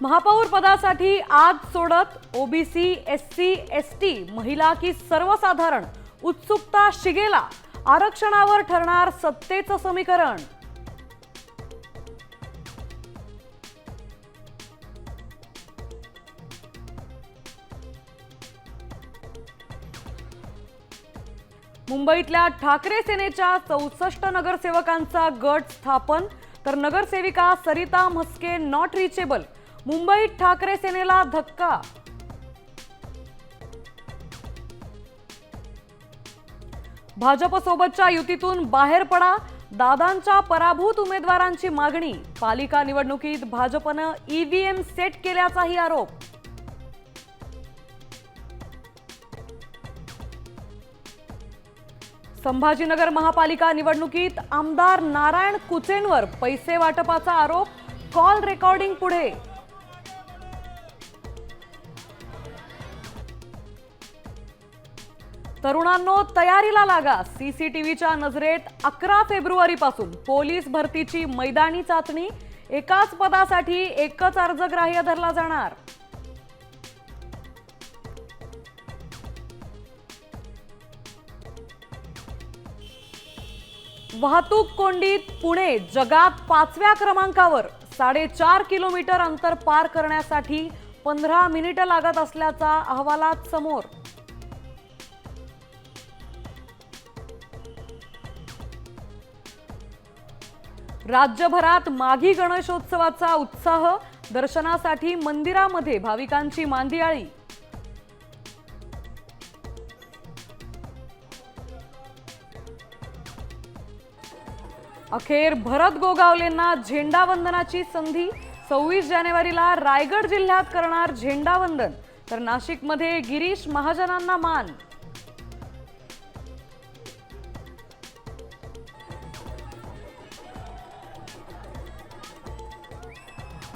महापौर पदासाठी आज सोडत ओबीसी, एससी, एसटी, महिला की सर्वसाधारण उत्सुकता शिगेला। आरक्षणावर ठरणार सत्तेचं समीकरण। मुंबईतल्या ठाकरे सेनेच्या 64 नगरसेवकांचा गट स्थापन, तर नगरसेविका सरिता म्हस्के नॉट रिचेबल। मुंबईत ठाकरे सेनेला धक्का। भाजपसोबतच्या युतीतून बाहेर पडा, दादांच्या पराभूत उमेदवारांची मागणी। पालिका निवडणुकीत भाजपनं ईव्हीएम सेट केल्याचाही आरोप। संभाजीनगर महापालिका निवडणुकीत आमदार नारायण कुचेंवर पैसे वाटपाचा आरोप। कॉल रेकॉर्डिंग पुढे। तरुणांनो तयारीला लागा, सीसीटीव्हीच्या नजरेत 11 फेब्रुवारीपासून पोलीस भरतीची मैदानी चाचणी। एकाच पदासाठी एकच अर्ज ग्राह्य धरला जाणार। वाहतूक कोंडीत पुणे जगात 5व्या क्रमांकावर। 4.5 किलोमीटर अंतर पार करण्यासाठी 15 मिनिटं लागत असल्याचा अहवालात समोर। राज्यभरात माघी गणेशोत्सवाचा उत्साह। दर्शनासाठी मंदिरामध्ये भाविकांची मांदियाळी। अखेर भरत गोगावलेंना झेंडावंदनाची संधी। 26 जानेवारीला रायगड जिल्ह्यात करणार झेंडावंदन, तर नाशिकमध्ये गिरीश महाजनांना मान।